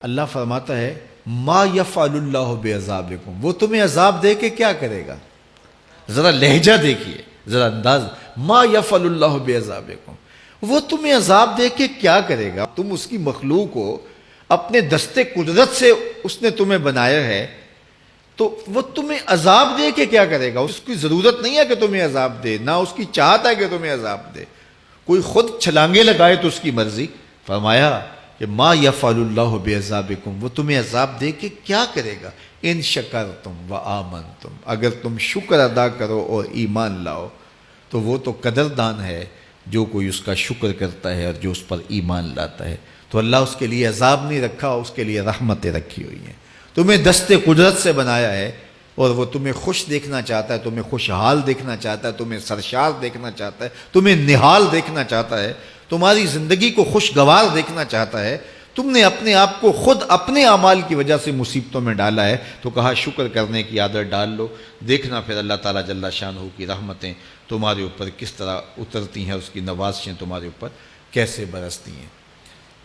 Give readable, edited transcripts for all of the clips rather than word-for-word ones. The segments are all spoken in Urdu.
اللہ فرماتا ہے ما یفعل اللہ بعذابکم، وہ تمہیں عذاب دے کے کیا کرے گا؟ ذرا لہجہ دیکھیے، ذرا انداز، ما یفعل اللہ بعذابکم، وہ تمہیں عذاب دے کے کیا کرے گا؟ تم اس کی مخلوق ہو، اپنے دستے قدرت سے اس نے تمہیں بنایا ہے، تو وہ تمہیں عذاب دے کے کیا کرے گا؟ اس کی ضرورت نہیں ہے کہ تمہیں عذاب دے، نہ اس کی چاہت ہے کہ تمہیں عذاب دے، کوئی خود چھلانگے لگائے تو اس کی مرضی۔ فرمایا کہ ما یفعل اللہ بعذابکم، وہ تمہیں عذاب دے کے کیا کرے گا؟ ان شکرتم وآمنتم، اگر تم شکر ادا کرو اور ایمان لاؤ تو وہ تو قدردان ہے جو کوئی اس کا شکر کرتا ہے اور جو اس پر ایمان لاتا ہے۔ تو اللہ اس کے لیے عذاب نہیں رکھا، اس کے لیے رحمتیں رکھی ہوئی ہیں۔ تمہیں دست قدرت سے بنایا ہے اور وہ تمہیں خوش دیکھنا چاہتا ہے، تمہیں خوشحال دیکھنا چاہتا ہے، تمہیں سرشار دیکھنا چاہتا ہے، تمہیں نہال دیکھنا چاہتا ہے، تمہاری زندگی کو خوشگوار دیکھنا چاہتا ہے۔ تم نے اپنے آپ کو خود اپنے اعمال کی وجہ سے مصیبتوں میں ڈالا ہے، تو کہا شکر کرنے کی عادت ڈال لو، دیکھنا پھر اللہ تعالیٰ جل شانہ کی رحمتیں تمہارے اوپر کس طرح اترتی ہیں، اس کی نوازشیں تمہارے اوپر کیسے برستی ہیں۔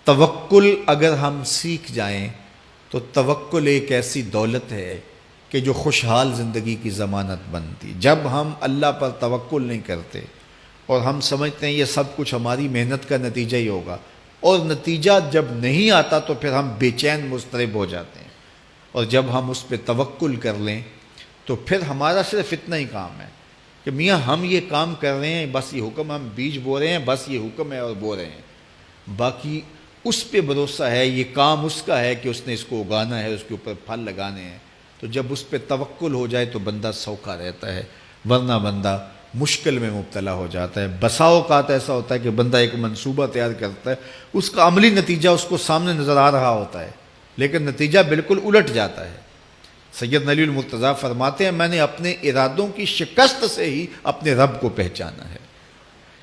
توکل اگر ہم سیکھ جائیں تو توکل ایک ایسی دولت ہے کہ جو خوشحال زندگی کی ضمانت بنتی۔ جب ہم اللہ پر توکل نہیں کرتے اور ہم سمجھتے ہیں یہ سب کچھ ہماری محنت کا نتیجہ ہی ہوگا، اور نتیجہ جب نہیں آتا تو پھر ہم بے چین مضطرب ہو جاتے ہیں، اور جب ہم اس پہ توکل کر لیں تو پھر ہمارا صرف اتنا ہی کام ہے کہ میاں ہم یہ کام کر رہے ہیں، بس یہ حکم، ہم بیج بو رہے ہیں، بس یہ حکم ہے اور بو رہے ہیں، باقی اس پہ بھروسہ ہے، یہ کام اس کا ہے کہ اس نے اس کو اگانا ہے، اس کے اوپر پھل لگانے ہیں۔ تو جب اس پہ توکل ہو جائے تو بندہ سوکھا رہتا ہے، ورنہ بندہ مشکل میں مبتلا ہو جاتا ہے۔ بسا اوقات ایسا ہوتا ہے کہ بندہ ایک منصوبہ تیار کرتا ہے، اس کا عملی نتیجہ اس کو سامنے نظر آ رہا ہوتا ہے، لیکن نتیجہ بالکل الٹ جاتا ہے۔ سید علی المرتضیٰ فرماتے ہیں میں نے اپنے ارادوں کی شکست سے ہی اپنے رب کو پہچانا ہے،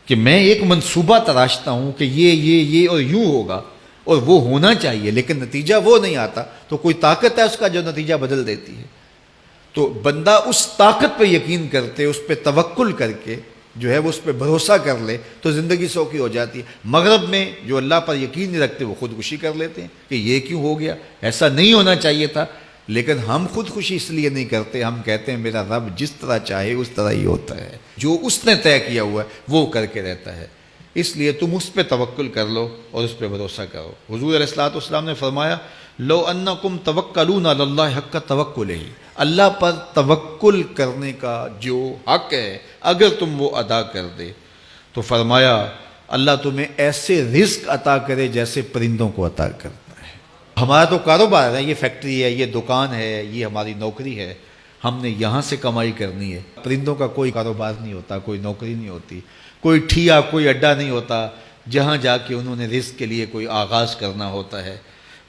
کہ میں ایک منصوبہ تراشتا ہوں کہ یہ اور یوں ہوگا اور وہ ہونا چاہیے، لیکن نتیجہ وہ نہیں آتا، تو کوئی طاقت ہے اس کا جو نتیجہ بدل دیتی ہے۔ تو بندہ اس طاقت پہ یقین کرتے، اس پہ توکل کر کے جو ہے وہ اس پہ بھروسہ کر لے تو زندگی سوکھی ہو جاتی ہے۔ مغرب میں جو اللہ پر یقین نہیں رکھتے وہ خودکشی کر لیتے ہیں کہ یہ کیوں ہو گیا، ایسا نہیں ہونا چاہیے تھا، لیکن ہم خودکشی اس لیے نہیں کرتے، ہم کہتے ہیں میرا رب جس طرح چاہے اس طرح ہی ہوتا ہے، جو اس نے طے کیا ہوا ہے وہ کر کے رہتا ہے۔ اس لیے تم اس پہ توکل کر لو اور اس پہ بھروسہ کرو۔ حضور علیہ الصلوۃ والسلام نے فرمایا لو انکم توکلون علی اللہ حق توکلہ، اللہ پر توکل کرنے کا جو حق ہے اگر تم وہ ادا کر دے تو فرمایا اللہ تمہیں ایسے رزق عطا کرے جیسے پرندوں کو عطا کرتا ہے۔ ہمارا تو کاروبار ہے، یہ فیکٹری ہے، یہ دکان ہے، یہ ہماری نوکری ہے، ہم نے یہاں سے کمائی کرنی ہے۔ پرندوں کا کوئی کاروبار نہیں ہوتا، کوئی نوکری نہیں ہوتی، کوئی ٹھیا، کوئی اڈا نہیں ہوتا جہاں جا کے انہوں نے رزق کے لیے کوئی آغاز کرنا ہوتا ہے،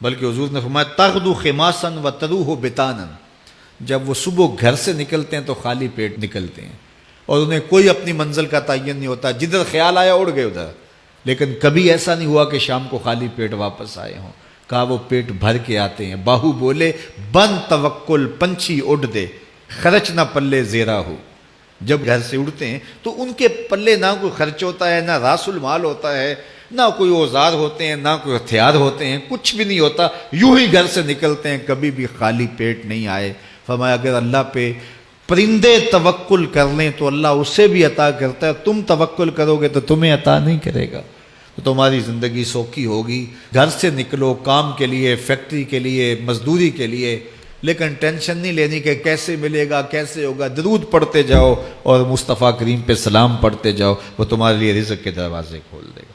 بلکہ حضور نے فرمایا تغدو خماسا وتروح بطانا، جب وہ صبح گھر سے نکلتے ہیں تو خالی پیٹ نکلتے ہیں اور انہیں کوئی اپنی منزل کا تعین نہیں ہوتا، جدھر خیال آیا اڑ گئے ادھر، لیکن کبھی ایسا نہیں ہوا کہ شام کو خالی پیٹ واپس آئے ہوں، کہا وہ پیٹ بھر کے آتے ہیں۔ باہو بولے بن توکل پنچھی اڑ دے، خرچ نہ پلے زیرا ہو، جب گھر سے اڑتے ہیں تو ان کے پلے نہ کوئی خرچ ہوتا ہے، نہ راس المال ہوتا ہے، نہ کوئی اوزار ہوتے ہیں، نہ کوئی ہتھیار ہوتے ہیں، کچھ بھی نہیں ہوتا، یوں ہی گھر سے نکلتے ہیں، کبھی بھی خالی پیٹ نہیں آئے۔ فرمایا اگر اللہ پہ پرندے توکل کر لیں تو اللہ اسے بھی عطا کرتا ہے، تم توکل کرو گے تو تمہیں عطا نہیں کرے گا، تو تمہاری زندگی سوکھی ہوگی۔ گھر سے نکلو کام کے لیے، فیکٹری کے لیے، مزدوری کے لیے، لیکن ٹینشن نہیں لینی کہ کیسے ملے گا، کیسے ہوگا، درود پڑھتے جاؤ اور مصطفیٰ کریم پہ سلام پڑھتے جاؤ، وہ تمہارے لیے رزق کے دروازے کھول دے گا۔